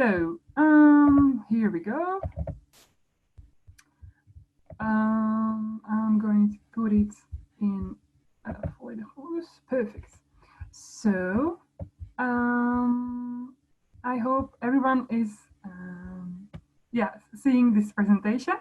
So here we go. I'm going to put it in volledige. Perfect. So I hope everyone is seeing this presentation.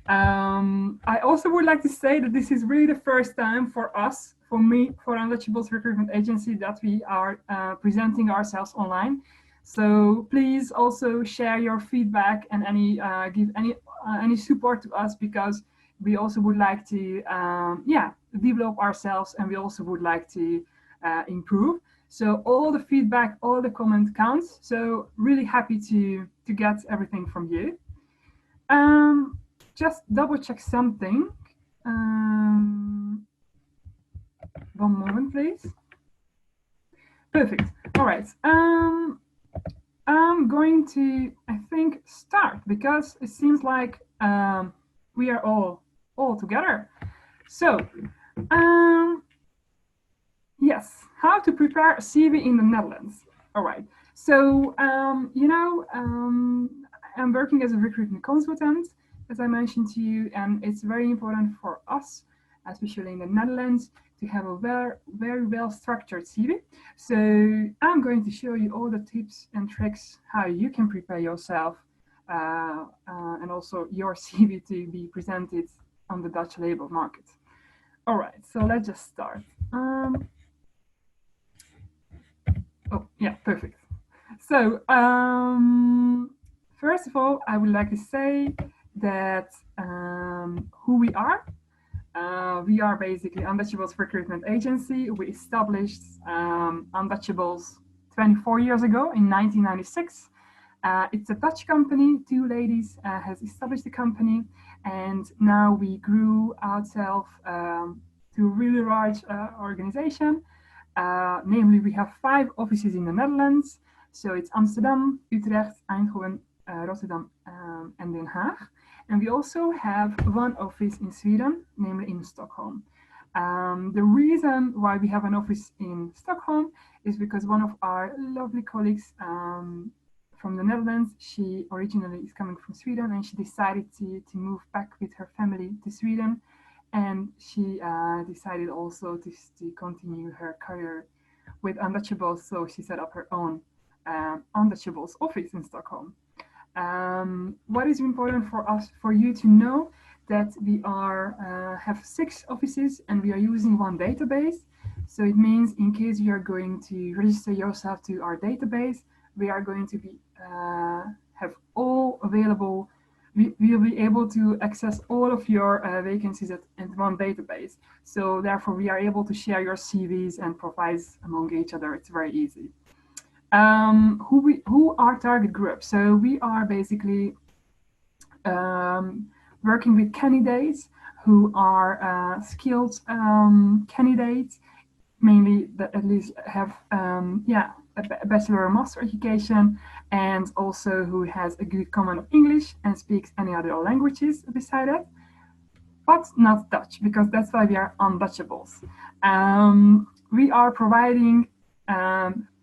I also would like to say that this is really the first time for us, for me, for Undutchables Recruitment Agency, that we are presenting ourselves online. So please also share your feedback and give any support to us, because we also would like to develop ourselves, and we also would like to improve. So all the feedback, all the comment counts. So really happy to get everything from you. Just double check something. One moment, please. Perfect. All right. I'm going to, I think, start, because it seems like we are all together. So, yes, how to prepare a CV in the Netherlands. All right. So, I'm working as a recruitment consultant, as I mentioned to you, and it's very important for us, especially in the Netherlands, to have a very well structured CV. So I'm going to show you all the tips and tricks how you can prepare yourself and also your CV to be presented on the Dutch labor market. All right, so let's just start. Oh, yeah, perfect. So first of all, I would like to say that who we are. We are basically Undutchables Recruitment Agency. We established Undutchables 24 years ago in 1996. It's a Dutch company. Two ladies has established the company, and now we grew ourselves to a really large organization. Namely, we have 5 offices in the Netherlands. So it's Amsterdam, Utrecht, Eindhoven, Rotterdam, and Den Haag. And we also have 1 office in Sweden, namely in Stockholm. The reason why we have an office in Stockholm is because one of our lovely colleagues from the Netherlands, she originally is coming from Sweden, and she decided to move back with her family to Sweden. And she decided also to continue her career with Undutchables, so she set up her own Undutchables office in Stockholm. What is important for you to know, that we have 6 offices, and we are using 1 database. So it means, in case you are going to register yourself to our database, we are going to be have all available. We will be able to access all of your vacancies in 1 database. So therefore, we are able to share your CVs and profiles among each other. It's very easy. Who are target groups? So we are basically working with candidates who are skilled candidates, mainly that at least have a bachelor or master education, and also who has a good command of English and speaks any other languages beside it, but not Dutch, because that's why we are Undutchables. We are providing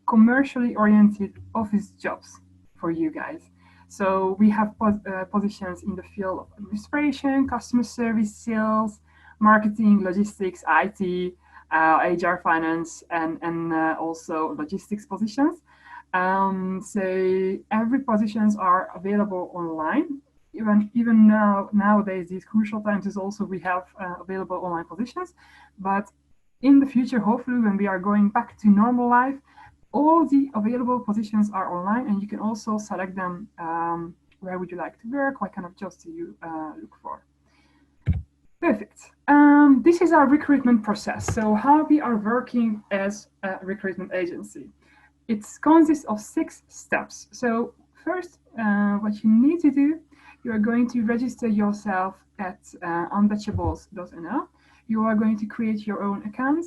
commercially oriented office jobs for you guys. So we have positions in the field of administration, customer service, sales, marketing, logistics, IT, HR, finance, and also logistics positions. So every positions are available online. Even nowadays, these crucial times, is also we have available online positions. But in the future, hopefully, when we are going back to normal life, all the available positions are online, and you can also select them. Where would you like to work? What kind of jobs do you look for? Perfect. This is our recruitment process. So how we are working as a recruitment agency. It consists of 6 steps. So first, what you need to do, you are going to register yourself at undutchables.nl. You are going to create your own account,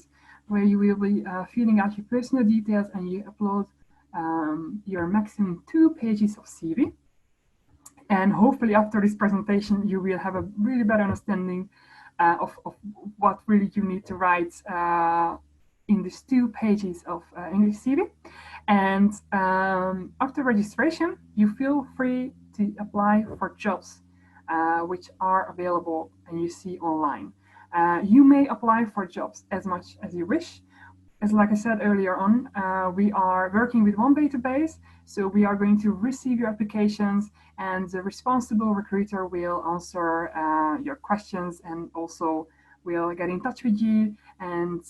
where you will be filling out your personal details, and you upload your maximum 2 pages of CV. And hopefully after this presentation, you will have a really better understanding of what really you need to write in these 2 pages of English CV. And after registration, you feel free to apply for jobs which are available and you see online. You may apply for jobs as much as you wish. As like I said earlier on, we are working with one database, so we are going to receive your applications, and the responsible recruiter will answer your questions and also will get in touch with you and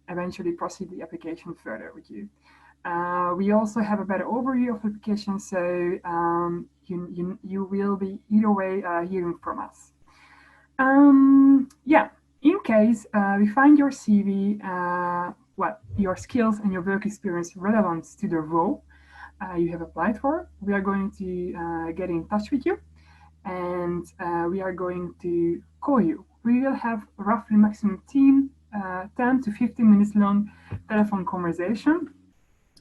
eventually proceed the application further with you. We also have a better overview of applications, so you will be either way hearing from us. Yeah, in case we find your CV, your skills and your work experience relevant to the role you have applied for, we are going to get in touch with you, and we are going to call you. We will have roughly maximum 10 to 15 minutes long telephone conversation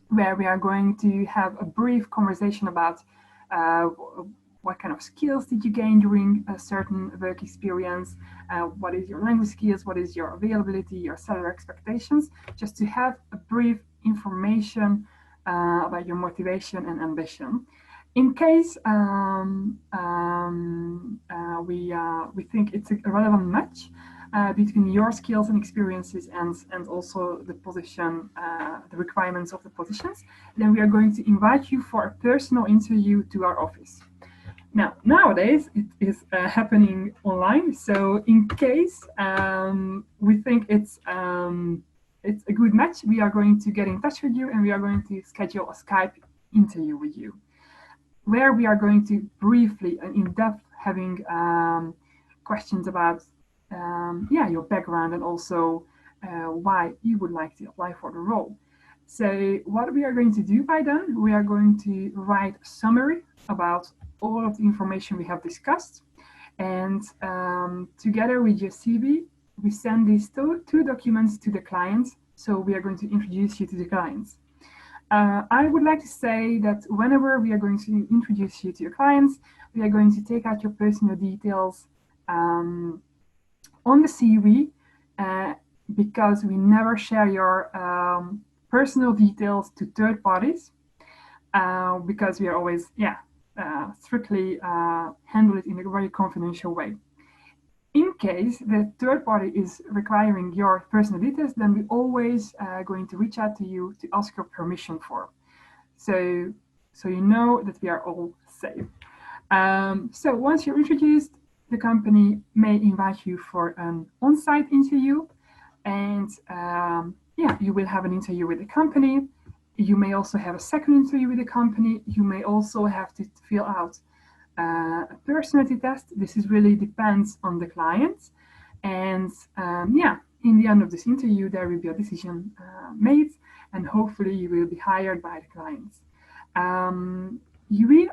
where we are going to have a brief conversation about uh, what kind of skills did you gain during a certain work experience, what is your language skills, what is your availability, your salary expectations, just to have a brief information about your motivation and ambition. In case we think it's a relevant match between your skills and experiences and also the position, the requirements of the positions, then we are going to invite you for a personal interview to our office. Now, nowadays it is happening online, so in case we think it's a good match, we are going to get in touch with you and we are going to schedule a Skype interview with you, where we are going to briefly and in depth having questions about your background and also why you would like to apply for the role. So what we are going to do by then, we are going to write a summary about all of the information we have discussed, and together with your CV, we send these two documents to the clients. So we are going to introduce you to the clients. I would like to say that whenever we are going to introduce you to your clients, we are going to take out your personal details on the CV because we never share your personal details to third parties because we are always, strictly handle it in a very confidential way. In case the third party is requiring your personal details, then we always going to reach out to you to ask your permission for. So you know that we are all safe. So once you're introduced, the company may invite you for an on-site interview, and you will have an interview with the company. You may also have a second interview with the company. You may also have to fill out a personality test. This is really depends on the client. And in the end of this interview, there will be a decision made, and hopefully you will be hired by the clients. We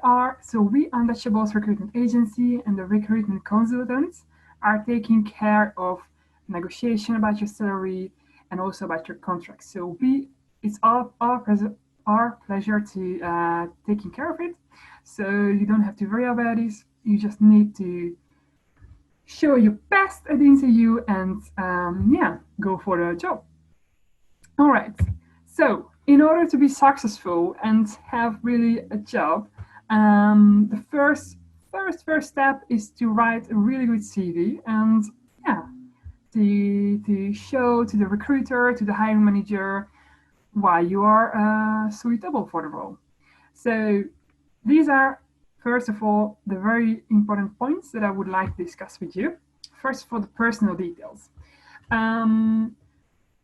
Undutchables Recruitment Agency and the recruitment consultants are taking care of negotiation about your salary and also about your contract. So it's our pleasure to taking care of it. So you don't have to worry about this. You just need to show your best at the interview and go for the job. All right. So in order to be successful and have really a job, the first step is to write a really good CV and to show to the recruiter, to the hiring manager, why you are suitable for the role. So these are, first of all, the very important points that I would like to discuss with you. First of all, the personal details.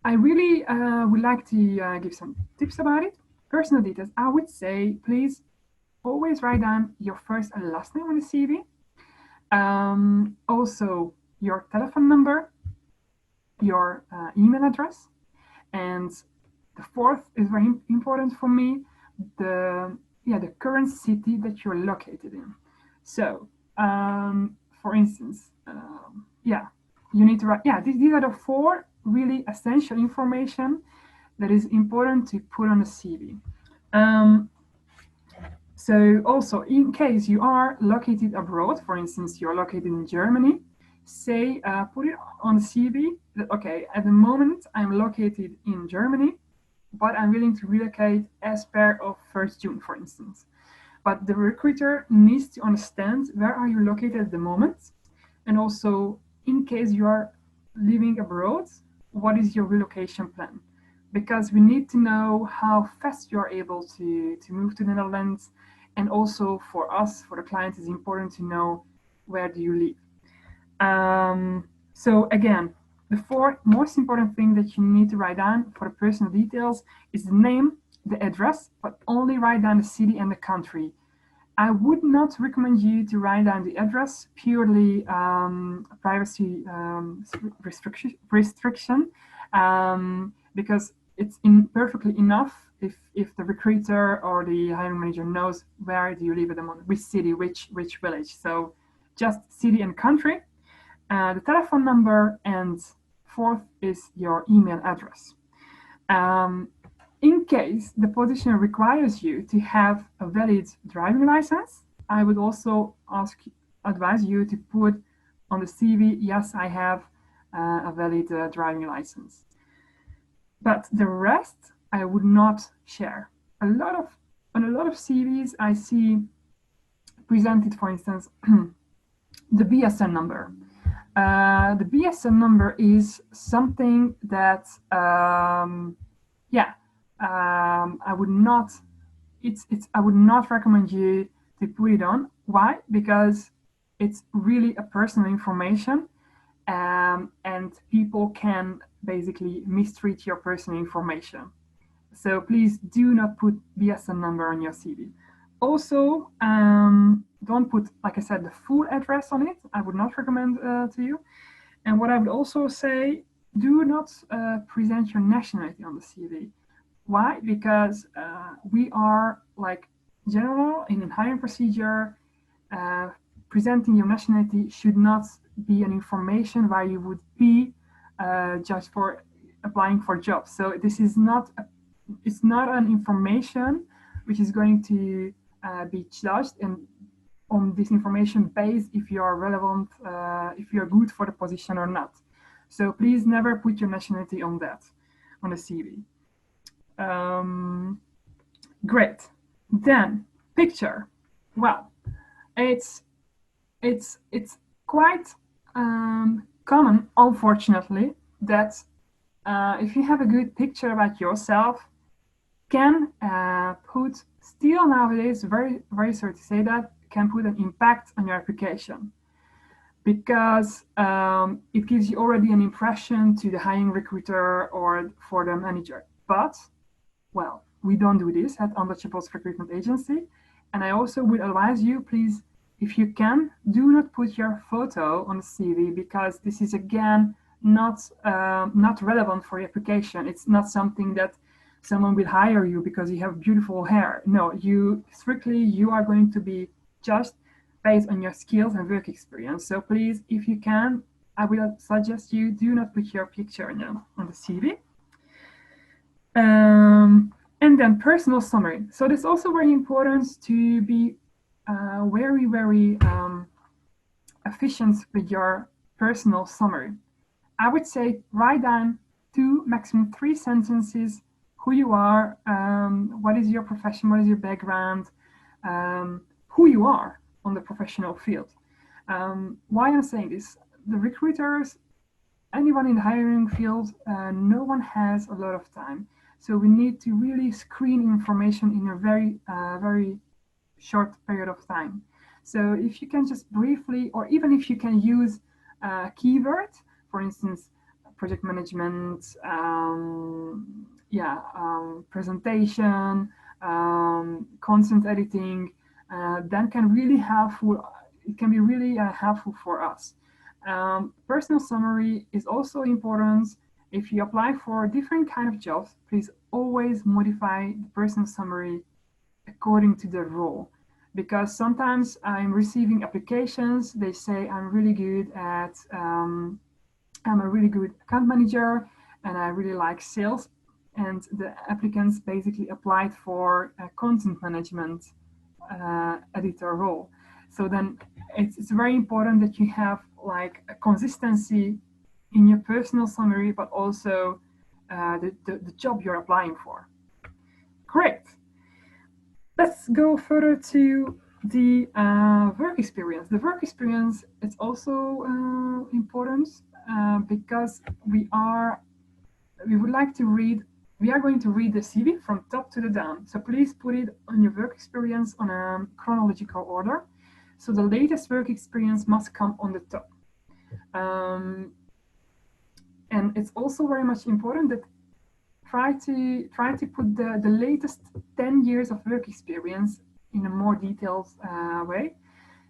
I really would like to give some tips about it. Personal details. I would say, please always write down your first and last name on the CV. Also, your telephone number, your email address, and the fourth is very important for me. The current city that you're located in. So, for instance, you need to write. Yeah, these are the four really essential information that is important to put on a CV. So also, in case you are located abroad, for instance, you're located in Germany, put it on the CV that, okay, at the moment I'm located in Germany, but I'm willing to relocate as per of 1st June, for instance. But the recruiter needs to understand where are you located at the moment, and also in case you are living abroad, what is your relocation plan? Because we need to know how fast you are able to move to the Netherlands, and also for us, for the client, it's important to know where do you live. So again, the four most important thing that you need to write down for the personal details is the name, the address, but only write down the city and the country. I would not recommend you to write down the address, purely privacy restriction, because it's perfectly enough if the recruiter or the hiring manager knows where do you live at the moment, which city, which village. So just city and country, the telephone number, and fourth is your email address. Um, in case the position requires you to have a valid driving license, I would also advise you to put on the CV, yes, I have a valid driving license. But the rest, I would not share. On a lot of CVs, I see presented, for instance, the BSN number. The BSN number is something that, yeah, I would not. It's. I would not recommend you to put it on. Why? Because it's really a personal information, and people can basically mistreat your personal information. So please do not put BSN number on your CV. Also, don't put, like I said, the full address on it. I would not recommend to you. And what I would also say, do not present your nationality on the CV. Why? Because we are like general in a hiring procedure. Uh, Presenting your nationality should not be an information where you would be just for applying for jobs. So this is not it's not an information which is going to be judged and on this information based if you are relevant, if you're good for the position or not. So please never put your nationality on that, on the CV. Um, Great. Then picture. Well, it's it's quite common, unfortunately, that if you have a good picture about yourself, can put still nowadays, very sorry to say that, can put an impact on your application, because it gives you already an impression to the hiring recruiter or for the manager. But well, we don't do this at Undutchables Recruitment Agency. And I also would advise you, please, if you can, do not put your photo on the CV, because this is again not relevant for your application. It's not something that someone will hire you because you have beautiful hair. No, you are going to be judged based on your skills and work experience. So please, if you can, I will suggest you do not put your picture on the CV. And then personal summary. So it's also very important to be very efficient with your personal summary. I would say write down 2, maximum 3 sentences: who you are, what is your profession, what is your background, who you are on the professional field. Why I'm saying this: the recruiters, anyone in the hiring field, no one has a lot of time. So we need to really screen information in a very short period of time. So if you can just briefly, or even if you can use keywords, for instance, project management, presentation, content editing, then can really helpful. It can be really helpful for us. Personal summary is also important. If you apply for different kind of jobs, please always modify the personal summary according to the role. Because sometimes I'm receiving applications, they say I'm really good at, I'm a really good account manager and I really like sales. And the applicants basically applied for a content management editor role. So then it's very important that you have like a consistency in your personal summary, but also the job you're applying for. Great. Let's go further to the work experience. The work experience is also important because we would like to read. We are going to read the CV from top to the down. So please put it on your work experience on a chronological order. So the latest work experience must come on the top. And it's also very much important that try to put the latest 10 years of work experience in a more detailed way.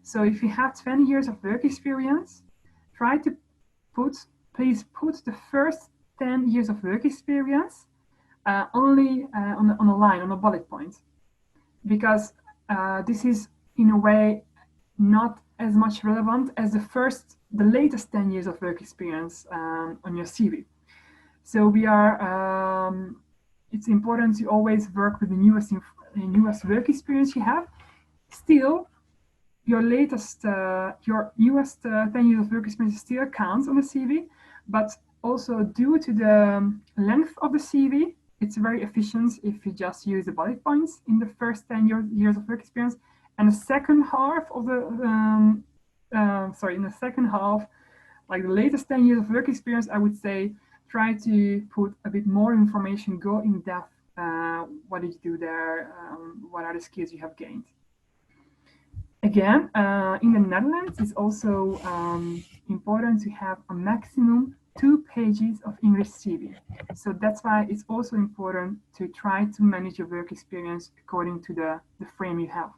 So if you have 20 years of work experience, try to please put the first 10 years of work experience only on a line, on a bullet point, because this is in a way not as much relevant as the latest 10 years of work experience on your CV. So it's important to always work with the newest work experience you have. Still, your newest 10 years of work experience still counts on the CV, but also due to the length of the CV, it's very efficient if you just use the bullet points in the first 10 years of work experience, and the second half of in the second half, like the latest 10 years of work experience, I would say try to put a bit more information, go in depth. What did you do there? What are the skills you have gained? Again, in the Netherlands, it's also important to have a maximum 2 pages of English CV. So that's why it's also important to try to manage your work experience according to the frame you have.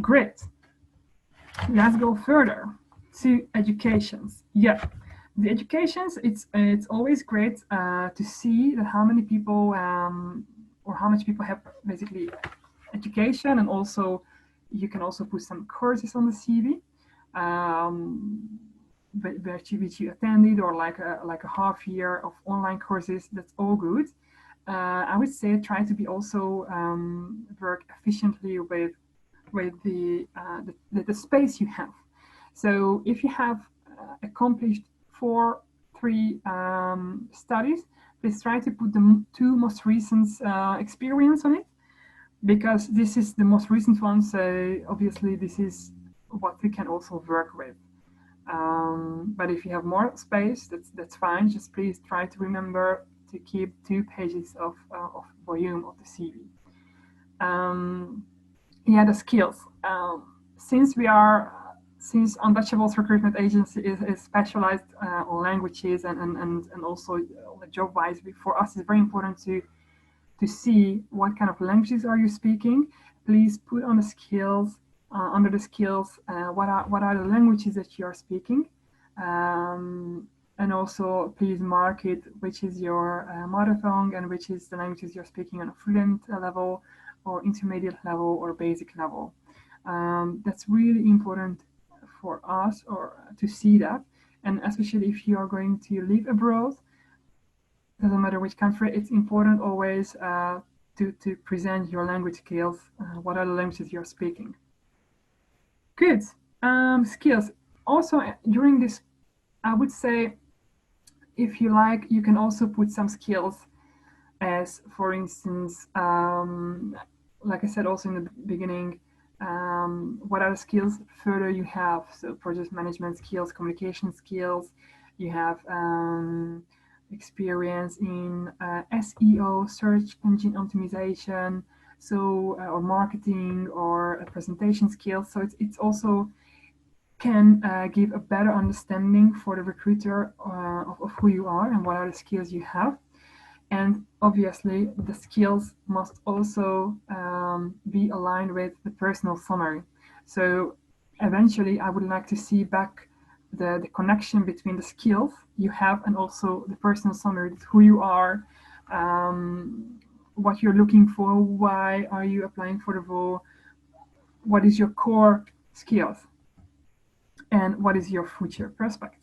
Great. Let's go further to educations. Yeah, the educations, it's always great to see that how many people or how much people have basically education, and also you can also put some courses on the CV which you attended, or like a half year of online courses. That's all good. I would say try to be also work efficiently with the space you have. So if you have accomplished 3 studies, please try to put the 2 most recent experience on it, because this is the most recent one. So obviously this is what we can also work with. But if you have more space, that's fine. Just please try to remember to keep 2 pages of volume of the CV. Yeah, the skills. Since Undutchables Recruitment Agency is specialized on languages and also job-wise, for us it's very important to see what kind of languages are you speaking. Please put on the skills, under the skills, what are the languages that you are speaking, and also please mark it which is your mother tongue and which is the languages you're speaking on a fluent level or intermediate level or basic level. That's really important for us to see that, and especially if you are going to live abroad, doesn't matter which country, it's important always to present your language skills, what are the languages you're speaking. Good. Skills. Also, during this, I would say, if you like, you can also put some skills as, for instance, like I said also in the beginning, what are the skills further you have? So project management skills, communication skills, you have experience in SEO, search engine optimization, so or marketing or presentation skills. So it's also can give a better understanding for the recruiter of who you are and what are the skills you have. And obviously the skills must also be aligned with the personal summary. So eventually I would like to see back the connection between the skills you have and also the personal summary, who you are, what you're looking for, why are you applying for the role, what is your core skills, and what is your future prospect.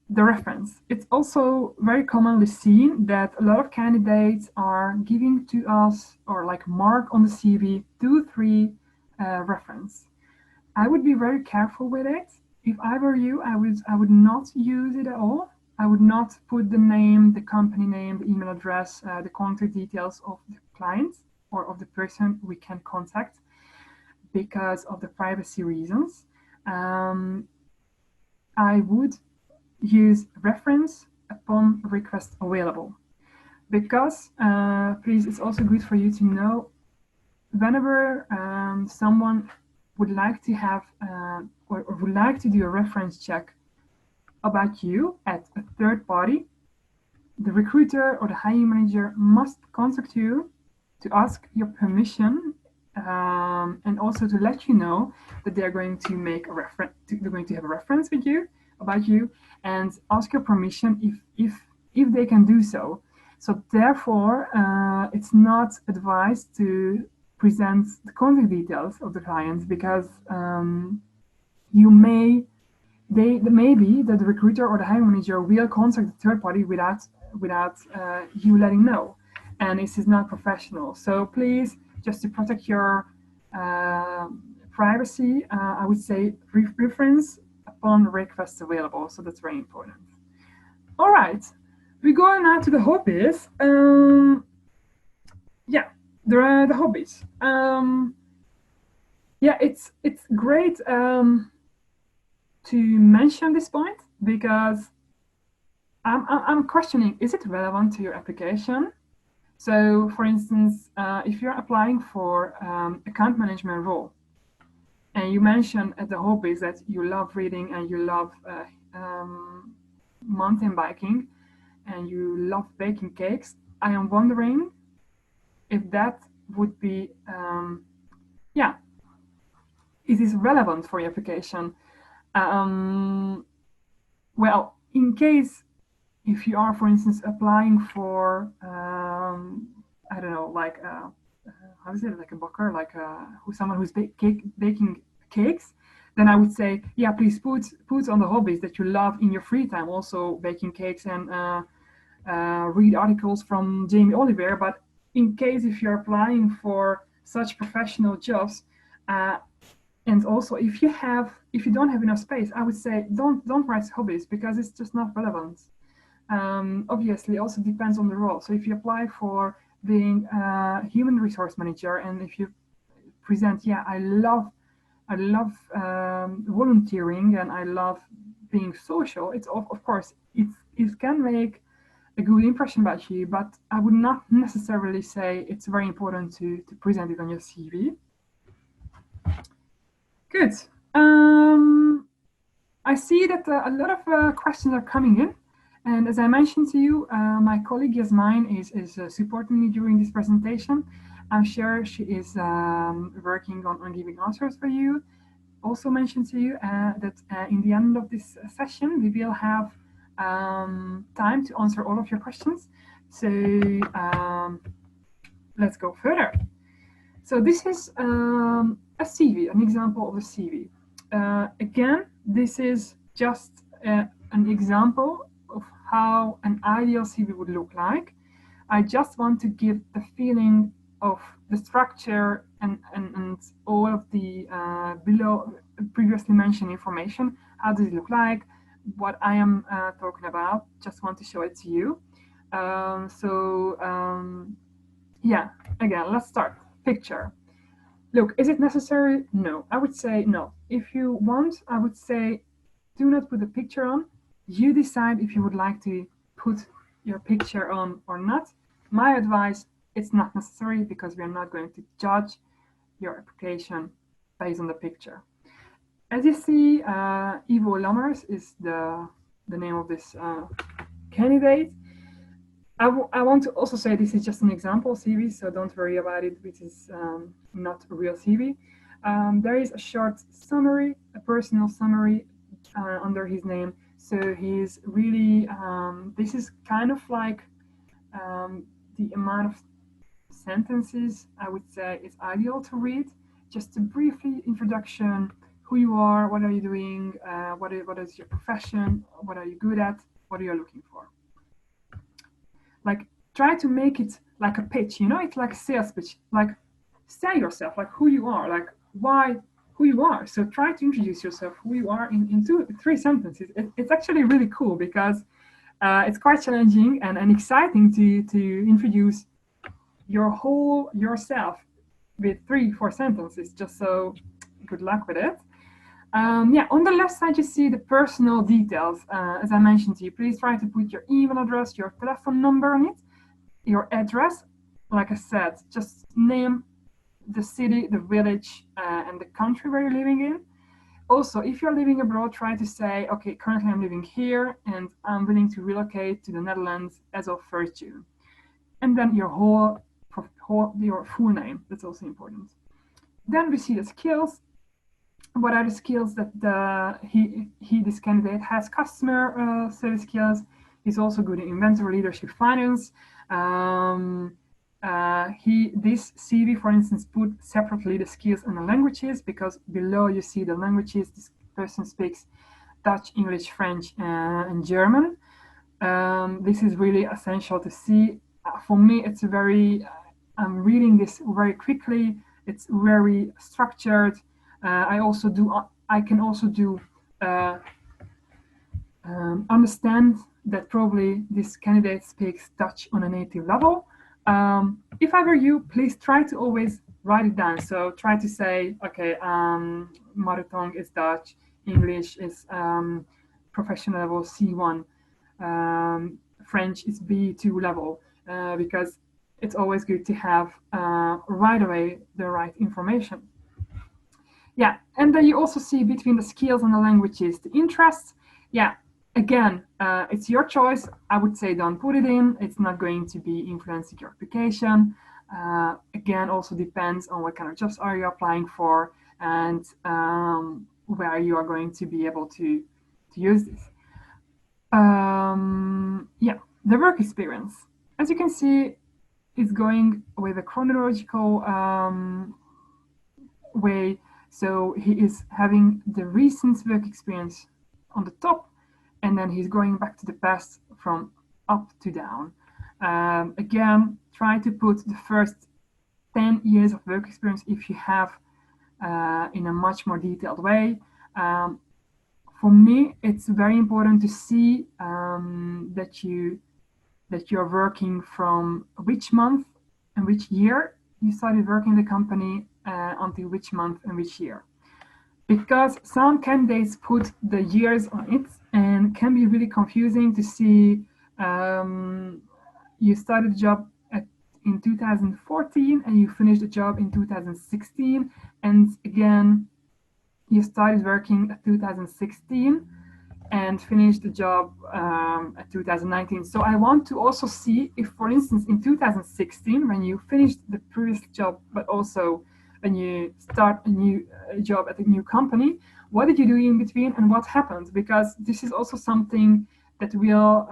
The reference. It's also very commonly seen that a lot of candidates are giving to us or like mark on the CV 2-3 reference. I would be very careful with it. If I were you, I would not use it at all. I would not put the name, the company name, the email address, the contact details of the client or of the person we can contact because of the privacy reasons. I would use reference upon request available because please, it's also good for you to know whenever someone would like to have or would like to do a reference check about you at a third party, the recruiter or the hiring manager must contact you to ask your permission and also to let you know that they're going to make a reference. They're going to have a reference with you about you and ask your permission if they can do so. So therefore, it's not advised to present the contact details of the client because you may maybe that the recruiter or the hiring manager will contact the third party without you letting know, and this is not professional. So please, just to protect your privacy, I would say reference upon request available. So that's very important. All right, we go now to the hobbies. Yeah, the hobbies. Yeah, it's great to mention this point because I'm questioning, is it relevant to your application? So for instance, if you're applying for account management role and you mention at the hobbies that you love reading and you love mountain biking and you love baking cakes, I am wondering if that would be, yeah, is this relevant for your application? Well, in case if you are, for instance, applying for, I don't know, like how is it, like a baker, like someone who's baking cakes, then I would say, yeah, please put on the hobbies that you love in your free time, also baking cakes and read articles from Jamie Oliver. But in case if you're applying for such professional jobs, and also if you don't have enough space, I would say don't write hobbies because it's just not relevant. Obviously, also depends on the role. So if you apply for being a human resource manager, and if you present, yeah, I love volunteering and I love being social, it's of course it can make a good impression about you, but I would not necessarily say it's very important to present it on your CV. Good. I see that a lot of questions are coming in. And as I mentioned to you, my colleague Yasmine is supporting me during this presentation. I'm sure she is working on giving answers for you. Also mentioned to you that in the end of this session, we will have time to answer all of your questions. So let's go further. So this is a CV, an example of a CV. Again, this is just an example of how an ideal CV would look like. I just want to give the feeling of the structure and all of the below previously mentioned information. How does it look like? What I am talking about. Just want to show it to you. Yeah, again, let's start. Picture. Look, is it necessary? No, I would say no. If you want, I would say do not put a picture on. You decide if you would like to put your picture on or not. My advice, it's not necessary because we are not going to judge your application based on the picture. As you see, Ivo Lammers is the name of this candidate. I want to also say this is just an example CV, so don't worry about it. This is not a real CV. There is a short summary, a personal summary under his name. So he's really, this is kind of like the amount of sentences I would say is ideal to read. Just a briefly introduction, who you are, what are you doing, what is your profession, what are you good at, what are you looking for. Like try to make it like a pitch, it's like a sales pitch, like sell yourself, like who you are, like why, who you are. So try to introduce yourself, who you are in 2-3 sentences. It's actually really cool because It's quite challenging and exciting to introduce your whole yourself with 3-4 sentences. Just so good luck with it. Yeah, on the left side, you see the personal details. As I mentioned to you, please try to put your email address, your telephone number on it, your address. Like I said, just name the city, the village, and the country where you're living in. Also, if you're living abroad, try to say, okay, currently I'm living here and I'm willing to relocate to the Netherlands as of 1st June. And then your your full name. That's also important. Then we see the skills. What are the skills that this candidate has? Customer service skills. He's also good in inventory, leadership, finance. This CV, for instance, put separately the skills and the languages, because below you see the languages. This person speaks Dutch, English, French, and German. This is really essential to see. For me, it's very. I'm reading this very quickly. It's very structured. I can also do understand that probably this candidate speaks Dutch on a native level. If I were you, please try to always write it down. So try to say, okay, mother tongue is Dutch, English is professional level C1, French is B2 level, because it's always good to have right away the right information. Yeah, and then you also see between the skills and the languages, the interests. Yeah, again, it's your choice. I would say don't put it in. It's not going to be influencing your application. Again, also depends on what kind of jobs are you applying for, and where you are going to be able to use this. Yeah, the work experience. As you can see, it's going with a chronological way. So he is having the recent work experience on the top, and then he's going back to the past from up to down. Again, try to put the first 10 years of work experience if you have, in a much more detailed way. For me, it's very important to see that you're working from which month and which year you started working in the company, until which month and which year. Because some candidates put the years on it and can be really confusing to see. You started a job in 2014 and you finished the job in 2016, and again you started working at 2016 and finished the job at 2019. So I want to also see if, for instance, in 2016, when you finished the previous job, but also when you start a new job at a new company, what did you do in between and what happened? Because this is also something that will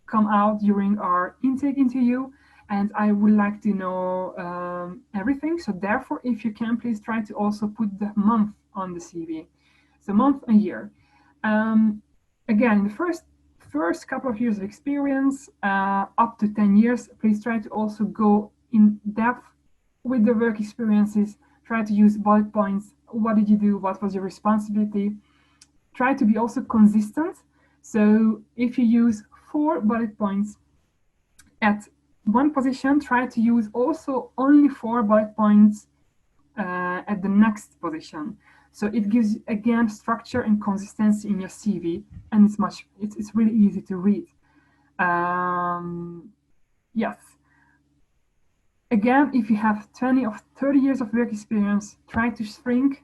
come out during our intake interview, and I would like to know everything. So therefore, if you can, please try to also put the month on the CV. So month and year. Again, the first couple of years of experience, up to 10 years, please try to also go in depth with the work experiences. Try to use bullet points. What did you do? What was your responsibility? Try to be also consistent. So if you use 4 bullet points at one position, try to use also only 4 bullet points at the next position. So it gives, again, structure and consistency in your CV, and it's really easy to read. Yes. Again, if you have 20 or 30 years of work experience, try to shrink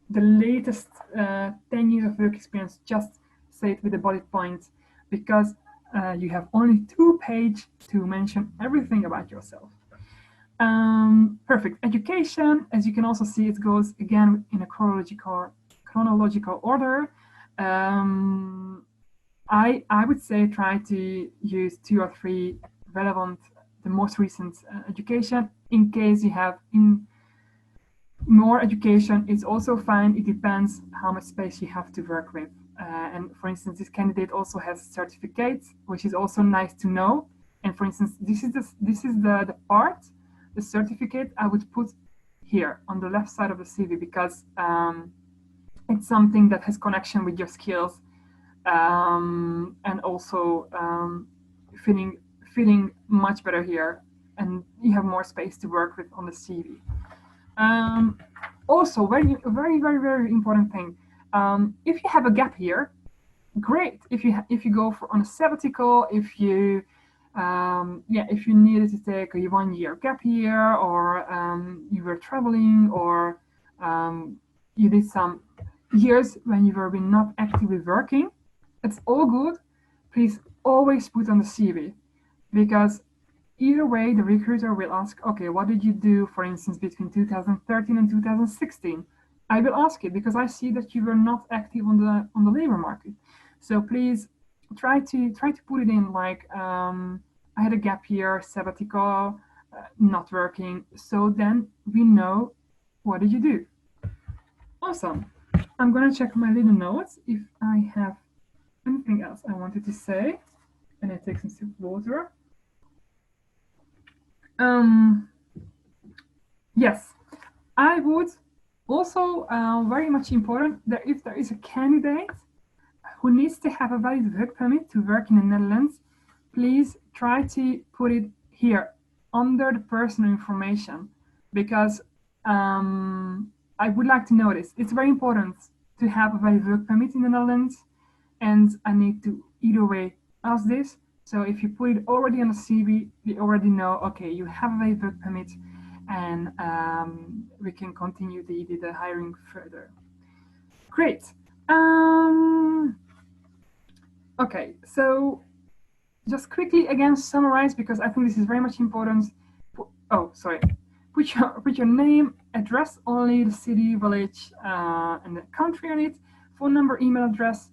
the latest 10 years of work experience. Just say it with a bullet point, because you have only 2 pages to mention everything about yourself. Perfect. Education, as you can also see, it goes again in a chronological order. I would say try to use 2 or 3 relevant, the most recent education. In case you have more education, it's also fine. It depends how much space you have to work with. And for instance, this candidate also has certificates, which is also nice to know. And for instance, this is the part, the certificate I would put here on the left side of the CV, because it's something that has connection with your skills. and also feeling much better here, and you have more space to work with on the CV. Also, very important thing. If you have a gap year, great. If you go for on a sabbatical, if you if you needed to take a 1 year gap year, or you were traveling, or you did some years when you were not actively working, it's all good. Please always put on the CV, because either way the recruiter will ask, okay, what did you do, for instance, between 2013 and 2016? I will ask it because I see that you were not active on the labor market. So please try to put it in, like, I had a gap year, sabbatical, not working. So then we know, what did you do. Awesome. I'm gonna check my little notes if I have anything else I wanted to say. And I take some sip of water. Um, yes, I would also, very much important, that if there is a candidate who needs to have a valid work permit to work in the Netherlands, please try to put it here under the personal information, because I would like to know this. It's very important to have a valid work permit in the Netherlands, and I need to either way ask this. So if you put it already on the CV, we already know, okay, you have a valid work permit, and we can continue the hiring further. Great. Um, okay, so just quickly again summarize, because I think this is very much important. Oh, sorry. Put your name, address only, the city, village, and the country on it, phone number, email address,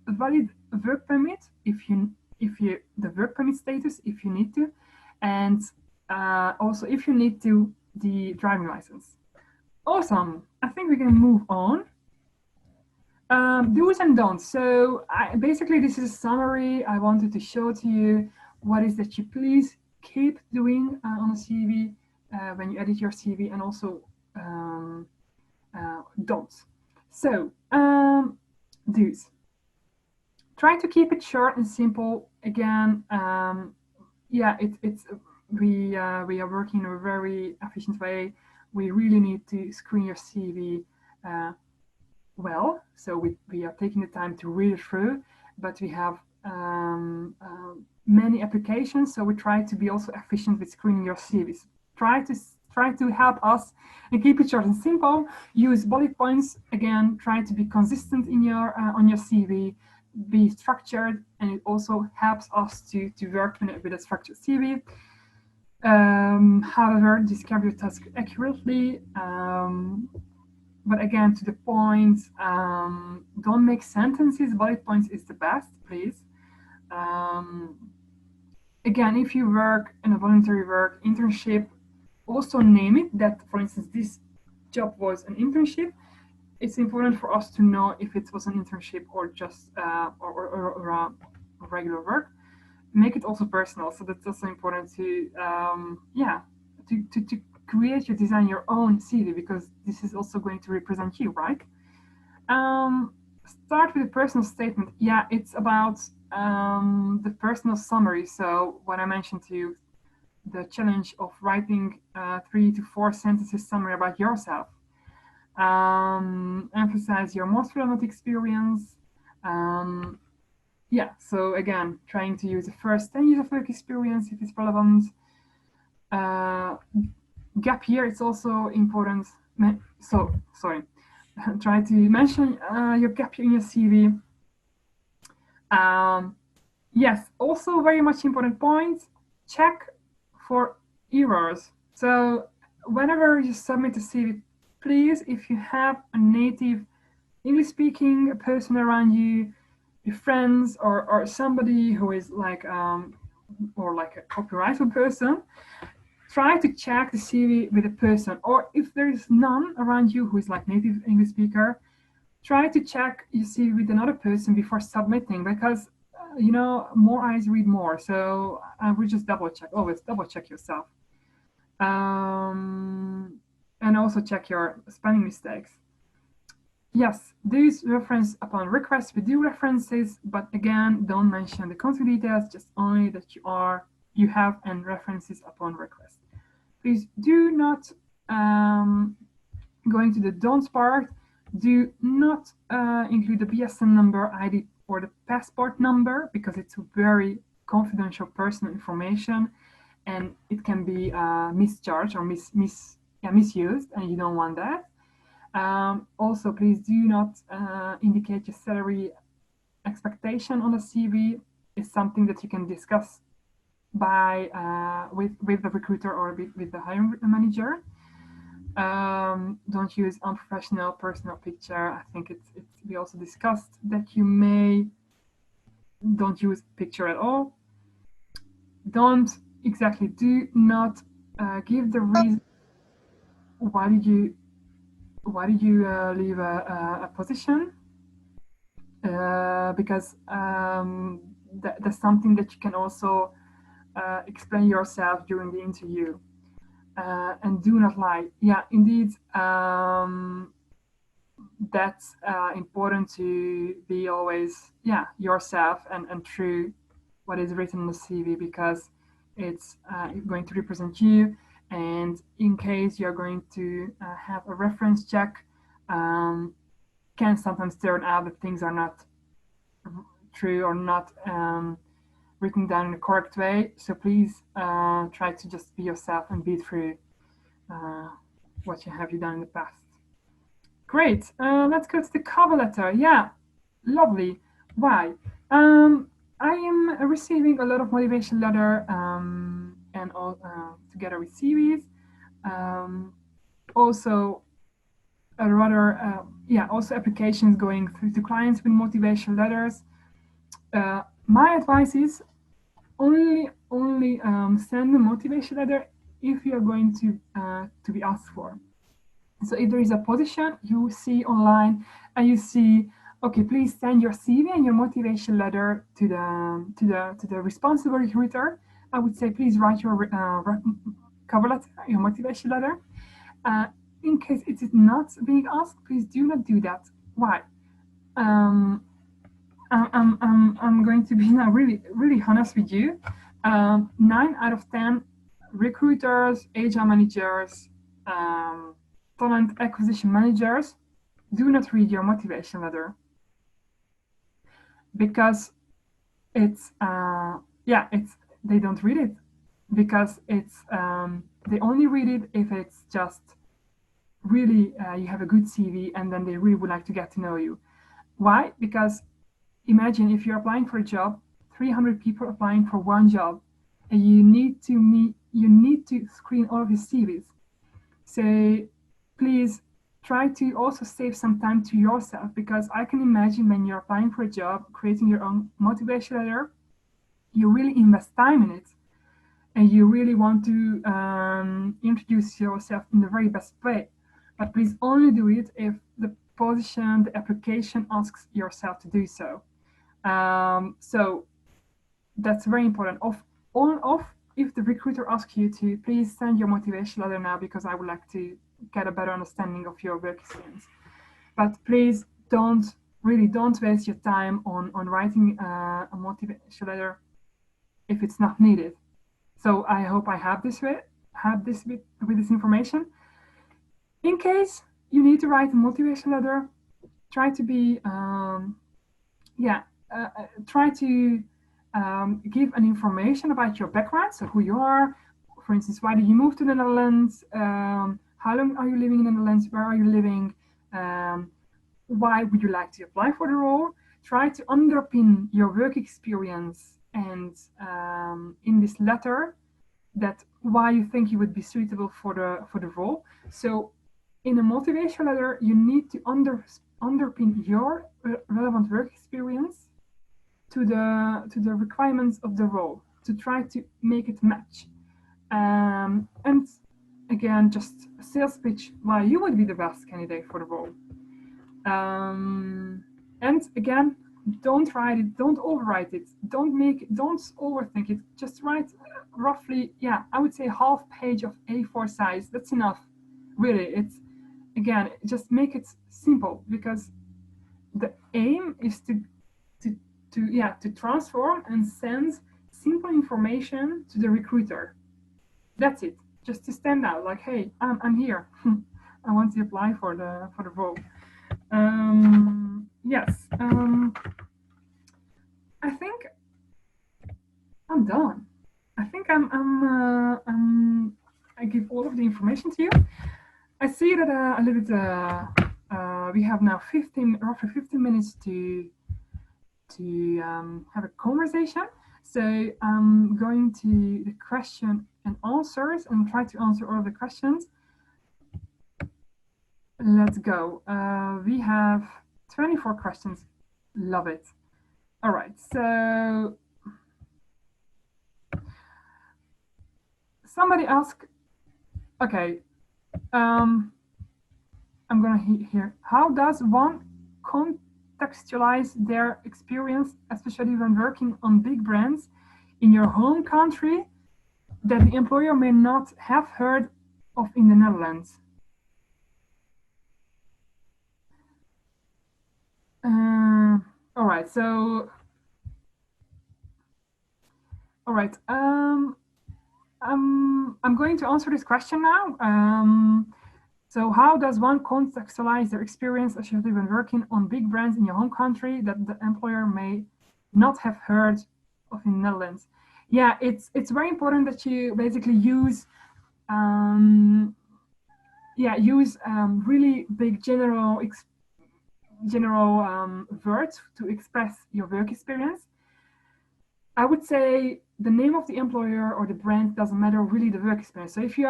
a valid work permit if you the work permit status if you need to, and also if you need to, the driving license. Awesome. I think we can move on. Do's and don'ts. So basically, this is a summary I wanted to show to you. What is that you please keep doing on a CV when you edit your CV, and also don'ts. So, do's. Try to keep it short and simple. Again, it's we are working in a very efficient way. We really need to screen your CV well. So we are taking the time to read it through, but we have many applications, so we try to be also efficient with screening your CVs. Try to help us and keep it short and simple. Use bullet points. Again, try to be consistent in your on your CV. Be structured, and it also helps us to work with a structured CV. However, describe your task accurately. But again, to the point, don't make sentences. Bullet points is the best, please. Again, if you work in a voluntary work internship, also name it that, for instance, this job was an internship. It's important for us to know if it was an internship or just or regular work. Make it also personal, so that's also important to to create your design your own CV, because this is also going to represent you, right? Start with a personal statement. Yeah, it's about the personal summary. So what I mentioned to you, the challenge of writing 3 to 4 sentences summary about yourself. Emphasize your most relevant experience. So again, trying to use the first 10 years of work experience if it's relevant. Gap year, it's also important. Sorry. Try to mention your gap year in your CV. Yes, also very much important point, check for errors. So whenever you submit a CV, please, if you have a native English-speaking person around you, your friends, or somebody who is like or like a copyrighted person, try to check the CV with a person. Or if there is none around you who is like native English speaker, try to check your CV with another person before submitting, because more eyes read more. So I would just always double check yourself. And also check your spelling mistakes. Yes, these reference upon request. We do references, but again, don't mention the contact details, just only that you have and references upon request. Please do not going to the don't part. Do not include the BSN number, ID, or the passport number because it's very confidential personal information, and it can be mischarged or misused, and you don't want that. Also, please do not indicate your salary expectation on the CV. It's something that you can discuss by with the recruiter or with the hiring manager. Don't use unprofessional personal picture. I think it's we also discussed that you may don't use picture at all. Don't exactly do not give the reason why did you leave a position, because that's something that you can also explain yourself during the interview. And do not lie. Yeah, indeed, that's important to be always, yeah, yourself and true what is written in the CV, because it's going to represent you. And in case you're going to have a reference check, can sometimes turn out that things are not true or not written down in the correct way. So please try to just be yourself and be true uh, what you have you done in the past. Great. Let's go to the cover letter. Yeah, lovely. Why? I am receiving a lot of motivation letter and all together with CVs. Um, Also, a rather yeah, also applications going through to clients with motivation letters. My advice is only send a motivation letter if you are going to be asked for. So if there is a position you see online and you see, okay, please send your CV and your motivation letter to the responsible recruiter. I would say please write your cover letter, your motivation letter. Uh, in case it is not being asked, please do not do that. Why? Um, I'm going to be now really honest with you. 9 out of 10 recruiters, HR managers, talent acquisition managers do not read your motivation letter because it's yeah, it's they don't read it because it's they only read it if it's just really you have a good CV and then they really would like to get to know you. Why? Because imagine if you're applying for a job, 300 people applying for one job, and you need to screen all of your CVs. So please try to also save some time to yourself, because I can imagine when you're applying for a job, creating your own motivation letter, you really invest time in it and you really want to introduce yourself in the very best way. But please only do it if the position, the application asks yourself to do so. So that's very important. Off, if the recruiter asks you to, please send your motivation letter now because I would like to get a better understanding of your work experience. But please don't waste your time on writing a motivation letter if it's not needed. So I hope I have this with this information. In case you need to write a motivation letter, try to be yeah, try to give an information about your background, so who you are. For instance, why did you move to the Netherlands? How long are you living in the Netherlands? Where are you living? Um, why would you like to apply for the role? Try to underpin your work experience and in this letter that why you think you would be suitable for the role. So in a motivation letter, you need to underpin your relevant work experience to the requirements of the role to try to make it match. And again, just a sales pitch why you would be the best candidate for the role. And again, don't write it, don't overwrite it, don't overthink it. Just write roughly, yeah, I would say half page of A4 size. That's enough, really. again, just make it simple, because the aim is to to transform and send simple information to the recruiter. That's it. Just to stand out, like, hey, I'm here. I want to apply for the role. Yes. I think I'm done. I think I give all of the information to you. I see that a little bit. We have now roughly 15 minutes to have a conversation. So I'm going to the question and answers and try to answer all of the questions. Let's go. We have 24 questions. Love it. All right. So somebody asked, okay, I'm gonna hear. How does one contextualize their experience, especially when working on big brands in your home country that the employer may not have heard of in the Netherlands? All right. So, all right. I'm going to answer this question now. So how does one contextualize their experience, especially when working on big brands in your home country that the employer may not have heard of in the Netherlands? Yeah, it's very important that you basically use really big general words to express your work experience. I would say the name of the employer or the brand doesn't matter, really the work experience. So if you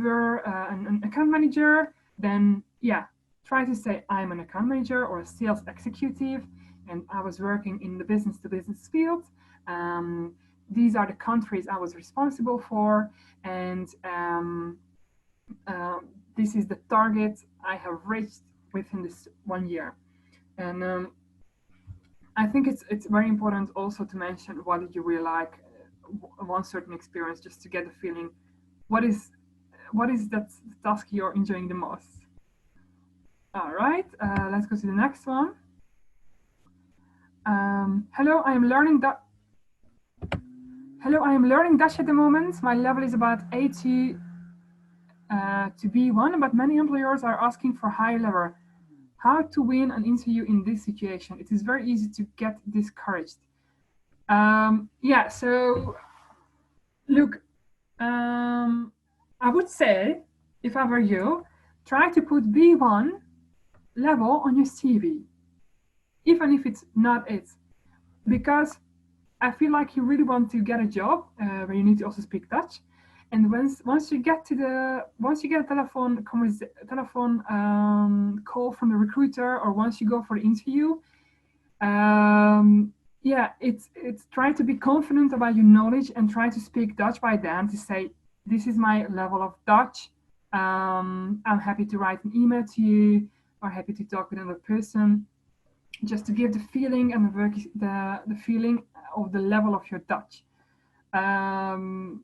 were an account manager, then yeah, try to say I'm an account manager or a sales executive, and I was working in the business to business field. Um, these are the countries I was responsible for, and this is the target I have reached within this 1 year. And I think it's very important also to mention what did you really like, one certain experience, just to get the feeling what is what is that task you're enjoying the most. All right, let's go to the next one. Hello, I am learning that. Hello, I am learning Dutch at the moment. My level is about 80 to B1, but many employers are asking for higher level. How to win an interview in this situation? It is very easy to get discouraged. Yeah, so look, I would say, if I were you, try to put B1 level on your CV, even if it's not it, because I feel like you really want to get a job where you need to also speak Dutch. And once you get to the once you get a telephone call from the recruiter, or once you go for the interview, yeah, it's try to be confident about your knowledge and try to speak Dutch by then, to say this is my level of Dutch. I'm happy to write an email to you, or happy to talk with another person, just to give the feeling and the feeling of the level of your Dutch. Um,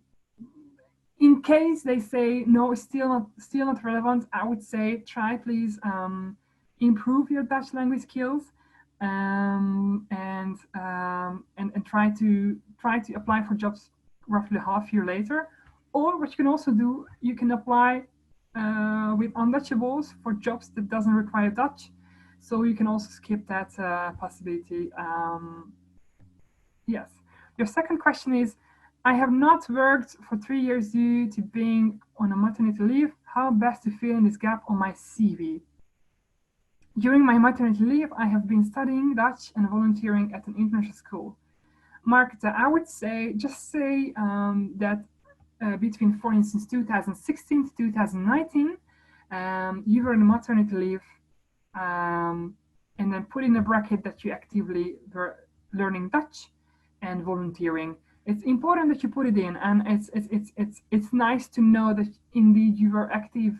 in case they say no, it's still not relevant, I would say try please improve your Dutch language skills, and try to apply for jobs roughly half year later. Or what you can also do, you can apply with Undutchables for jobs that doesn't require Dutch, so you can also skip that possibility. Yes. Your second question is, I have not worked for 3 years due to being on a maternity leave. How best to fill in this gap on my CV? During my maternity leave, I have been studying Dutch and volunteering at an international school. Marketa, I would say, just say that between, for instance, 2016 to 2019, you were on a maternity leave, and then put in a bracket that you actively were learning Dutch and volunteering. It's important that you put it in, and it's nice to know that indeed you were actively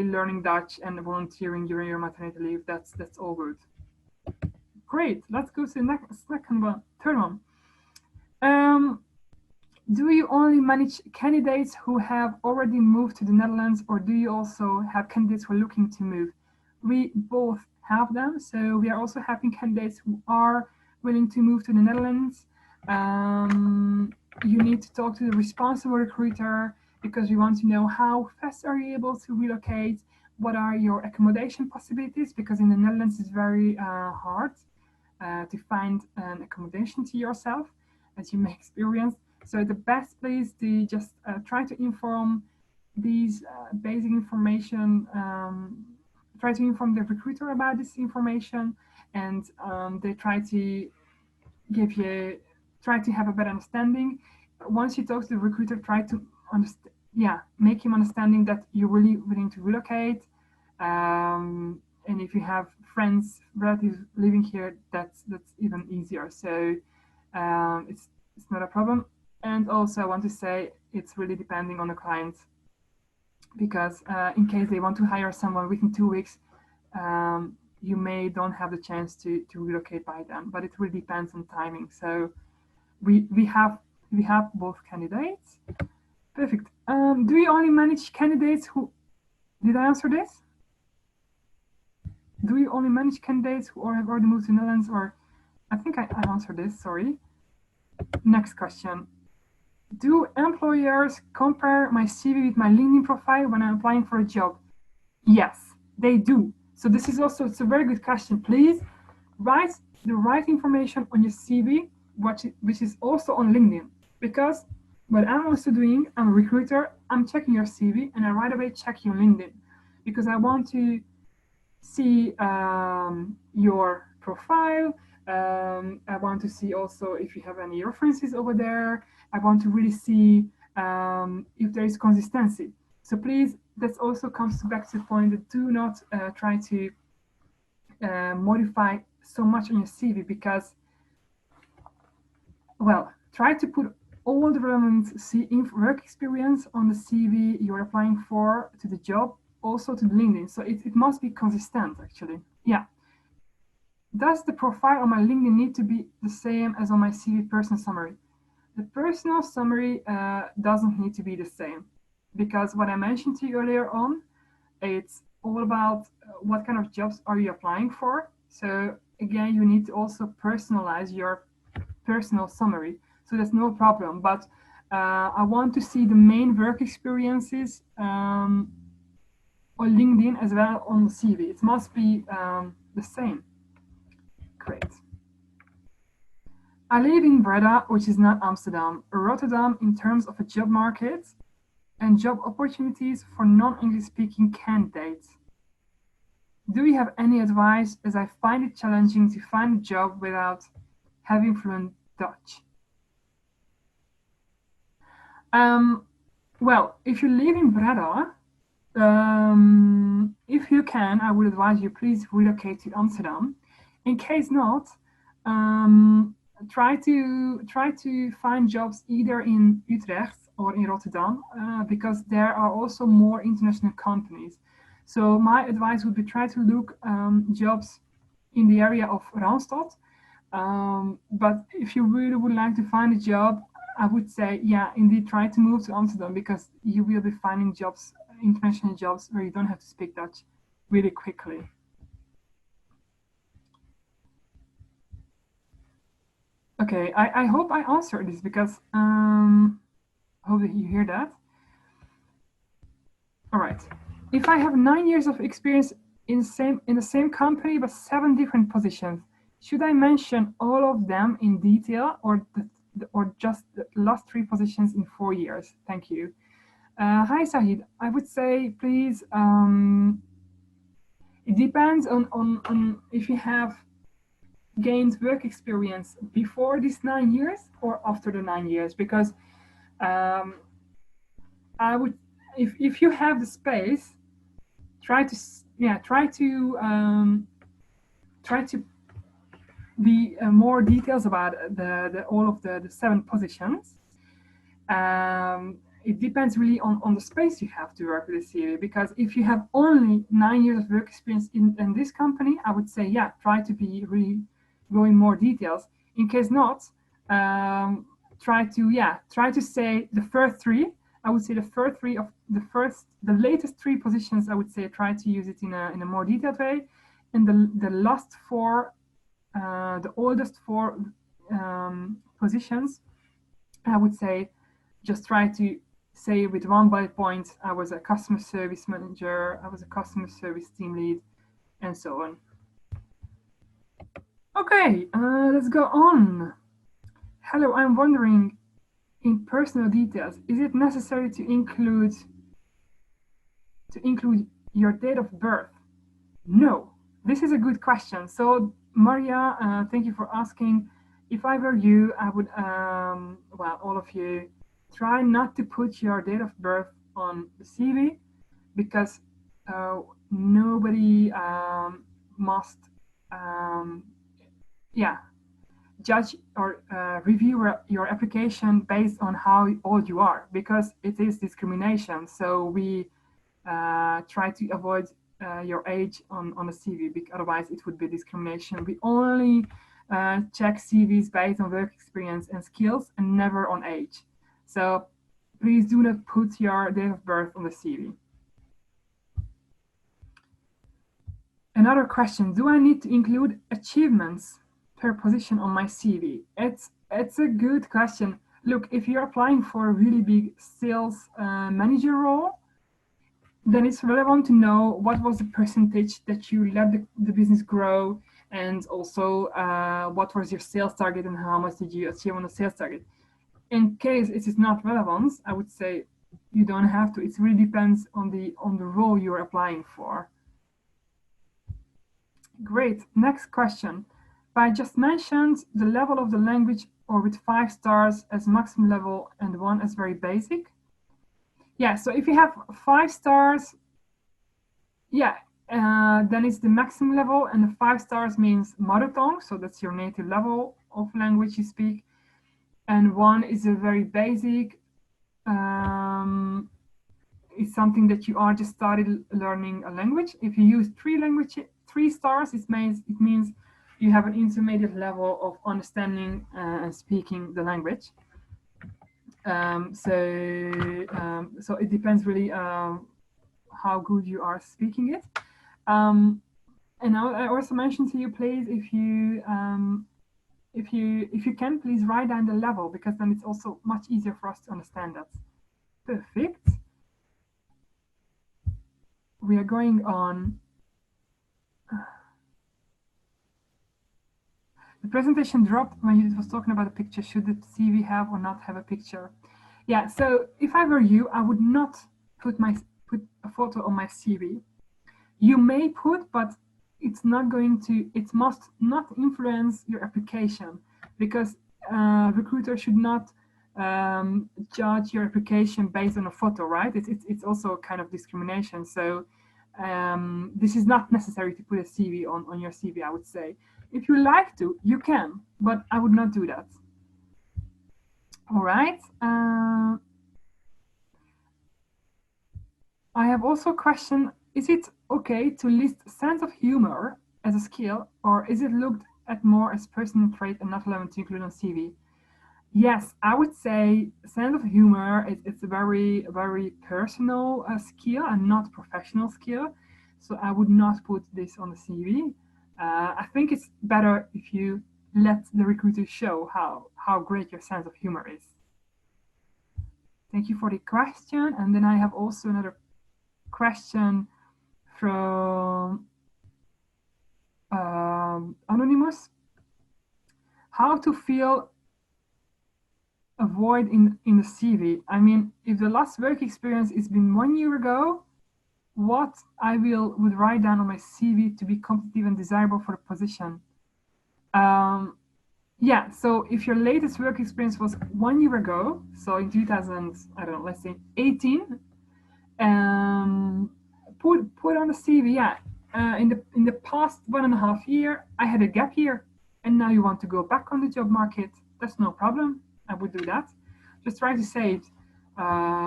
learning Dutch and volunteering during your maternity leave. That's all good. Great. Let's go to the next second one, third one. Um, Do you only manage candidates who have already moved to the Netherlands, or do you also have candidates who are looking to move? We both have them, so we are also having candidates who are willing to move to the Netherlands. You need to talk to the responsible recruiter because we want to know how fast are you able to relocate, what are your accommodation possibilities, because in the Netherlands it's very hard to find an accommodation to yourself, as you may experience. So the best place to just try to inform these basic information, try to inform the recruiter about this information, and they try to give you, try to have a better understanding. Once you talk to the recruiter, try to understand, yeah, make him understanding that you're really willing to relocate. And if you have friends, relatives living here, that's even easier. So it's not a problem. And also, I want to say it's really depending on the client, because in case they want to hire someone within 2 weeks, you may don't have the chance to relocate by then. But it really depends on timing. So we have both candidates. Perfect. Do you only manage candidates who? Did I answer this? Do you only manage candidates who have already moved to the Netherlands? Or I think I answered this. Sorry. Next question. Do employers compare my CV with my LinkedIn profile when I'm applying for a job? Yes, they do. So this is also, it's a very good question. Please write the right information on your CV, which is also on LinkedIn. Because what I'm also doing, I'm a recruiter, I'm checking your CV and I right away check your LinkedIn. Because I want to see your profile. I want to see also if you have any references over there. I want to really see if there is consistency. So please, that also comes back to the point that do not try to modify so much on your CV, because, well, try to put all the relevant work experience on the CV you're applying for to the job, also to LinkedIn. So it must be consistent, actually. Yeah. Does the profile on my LinkedIn need to be the same as on my CV personal summary? The personal summary doesn't need to be the same, because what I mentioned to you earlier on, it's all about what kind of jobs are you applying for. So again, you need to also personalize your personal summary. So that's no problem. But I want to see the main work experiences on LinkedIn as well on the CV. It must be the same. Great. I live in Breda, which is not Amsterdam. Rotterdam in terms of a job market and job opportunities for non-English speaking candidates. Do you have any advice, as I find it challenging to find a job without having fluent Dutch? Well, if you live in Breda, if you can, I would advise you please relocate to Amsterdam. In case not, try to find jobs either in Utrecht or in Rotterdam, because there are also more international companies. So my advice would be try to look jobs in the area of Randstad. But if you really would like to find a job, I would say, yeah, indeed, try to move to Amsterdam, because you will be finding jobs, international jobs, where you don't have to speak Dutch really quickly. Okay, I hope I answered this, because hope that you hear that. All right. If I have 9 years of experience in the same company but 7 different positions, should I mention all of them in detail, or just the last 3 positions in 4 years? Thank you. Hi, Sahid. I would say, please, it depends on if you have gained work experience before these 9 years or after the 9 years, because I would, if you have the space, try to, yeah, try to be more details about the all of the 7 positions. It depends really on the space you have to work with the CV, because if you have only 9 years of work experience in this company, I would say, yeah, try to be really going more details. In case not, try to say the first three. I would say the first three of the latest three positions. I would say try to use it in a more detailed way, and the last four, the oldest four positions, I would say just try to say with one bullet point, I was a customer service manager, I was a customer service team lead, and so on. Okay, let's go on. Hello, I'm wondering, in personal details, is it necessary to include your date of birth? No, this is a good question. So, Maria, thank you for asking. If I were you, I would, well, all of you, try not to put your date of birth on the CV because nobody must, um, yeah, judge or review your application based on how old you are because it is discrimination. So we try to avoid your age on a CV because otherwise it would be discrimination. We only check CVs based on work experience and skills and never on age. So please do not put your date of birth on the CV. Another question, do I need to include achievements per position on my CV? It's a good question. Look, if you're applying for a really big sales manager role, then it's relevant to know what was the percentage that you let the business grow, and also what was your sales target and how much did you achieve on the sales target. In case it is not relevant, I would say you don't have to. It really depends on the role you're applying for. Great. Next question. I just mentioned the level of the language, or with 5 stars as maximum level and 1 as very basic. Yeah, so if you have 5 stars, yeah, then it's the maximum level, and the 5 stars means mother tongue, so that's your native level of language you speak, and 1 is a very basic. It's something that you are just started learning a language. If you use 3 stars, it means you have an intermediate level of understanding and speaking the language. So it depends really how good you are speaking it. And I also mentioned to you, please, if you can, please write down the level, because then it's also much easier for us to understand that. Perfect. We are going on. The presentation dropped when you was talking about a picture. Should the CV have or not have a picture? Yeah, so if I were you, I would not put a photo on my CV. You may put, but it must not influence your application, because recruiter should not judge your application based on a photo, right? It's also a kind of discrimination. So this is not necessary to put a CV on your CV, I would say. If you like to, you can, but I would not do that. All right. I have also a question. Is it okay to list sense of humor as a skill, or is it looked at more as personal trait and not allowed to include on CV? Yes, I would say sense of humor, it's a very, very personal skill and not professional skill. So I would not put this on the CV. I think it's better if you let the recruiter show how great your sense of humor is. Thank you for the question. And then I have also another question from Anonymous. How to fill a void in the CV? I mean, if the last work experience has been 1 year ago, what I would write down on my CV to be competitive and desirable for the position? Yeah, so if your latest work experience was 1 year ago, so in 2000, I don't know, let's say 18, put on the CV, yeah, in the past 1.5 years, I had a gap year, and now you want to go back on the job market. That's no problem. I would do that. Just try to say it.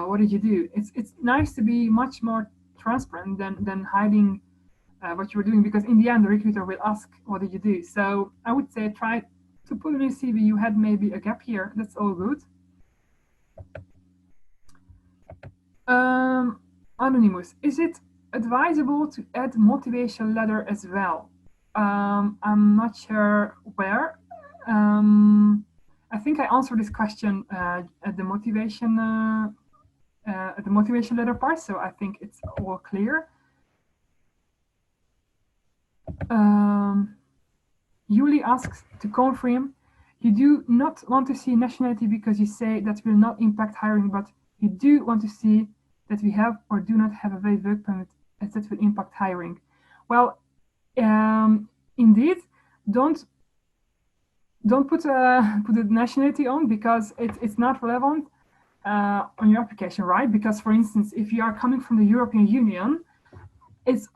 What did you do? It's nice to be much more transparent than hiding what you were doing, because in the end the recruiter will ask, what did you do? So I would say try to put in your CV you had maybe a gap year. That's all good. Anonymous, is it advisable to add motivation letter as well? I'm not sure where. I think I answered this question at the motivation letter part, so I think it's all clear. Um, Yuli asks to confirm, you do not want to see nationality because you say that will not impact hiring, but you do want to see that we have or do not have a valid work permit as that will impact hiring. Well, indeed, don't put the nationality on because it's not relevant on your application, right? Because for instance, if you are coming from the European Union, it's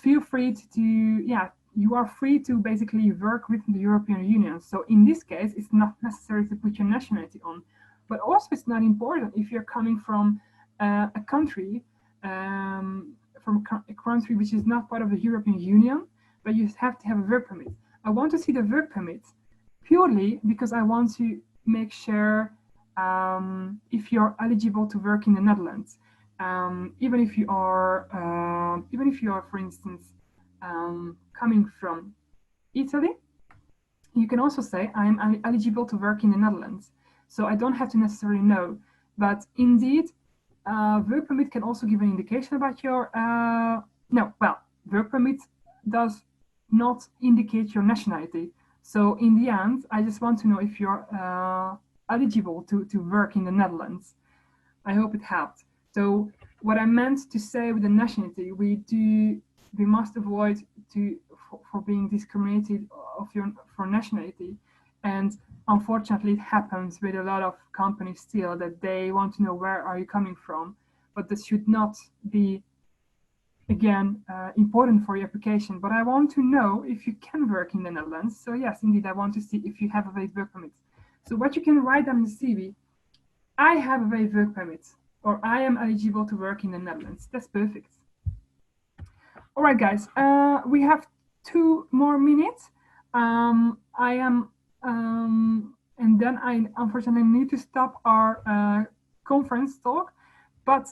feel free to yeah, you are free to basically work within the European Union. So in this case, it's not necessary to put your nationality on. But also, it's not important if you're coming from a country a country which is not part of the European Union, but you have to have a work permit. I want to see the work permit purely because I want to make sure if you're eligible to work in the Netherlands. Even if you are, for instance, coming from Italy, you can also say I'm eligible to work in the Netherlands. So I don't have to necessarily know, but indeed, work permit can also give an indication about your. No, well, work permit does not indicate your nationality. So in the end, I just want to know if you're eligible to work in the Netherlands. I hope it helped. So what I meant to say with the nationality, we must avoid for being discriminated for nationality, and unfortunately, it happens with a lot of companies still that they want to know where are you coming from, but this should not be again important for your application. But I want to know if you can work in the Netherlands. So yes, indeed, I want to see if you have a valid work permit. So what you can write on the CV. I have a valid work permit, or I am eligible to work in the Netherlands. That's perfect. All right, guys, we have 2 more minutes. I am, and then I unfortunately need to stop our conference talk, but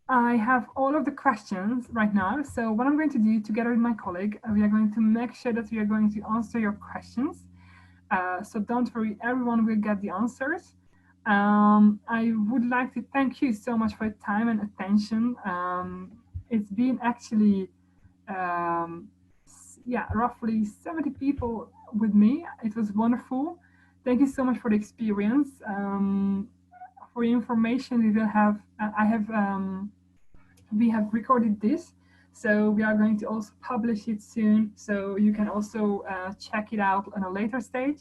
I have all of the questions right now. So what I'm going to do together with my colleague, we are going to make sure that we are going to answer your questions. So don't worry, everyone will get the answers. I would like to thank you so much for your time and attention. It's been actually, yeah, roughly 70 people with me. It was wonderful. Thank you so much for the experience. For your information, we have recorded this, so we are going to also publish it soon. So you can also check it out on a later stage.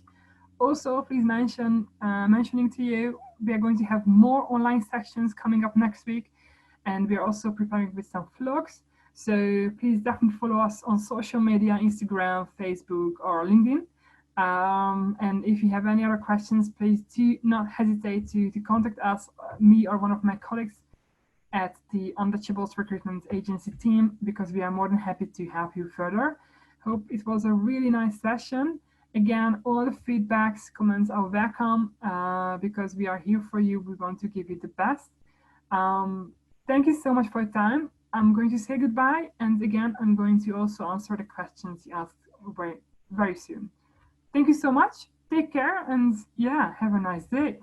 Also, please mentioning to you, we are going to have more online sessions coming up next week, and we are also preparing with some vlogs. So please definitely follow us on social media, Instagram, Facebook, or LinkedIn. And if you have any other questions, please do not hesitate to contact us, me or one of my colleagues at the Undutchables Recruitment Agency team, because we are more than happy to help you further. Hope it was a really nice session. Again, all the feedbacks, comments are welcome because we are here for you. We want to give you the best. Thank you so much for your time. I'm going to say goodbye. And again, I'm going to also answer the questions you asked very, very soon. Thank you so much. Take care. And yeah, have a nice day.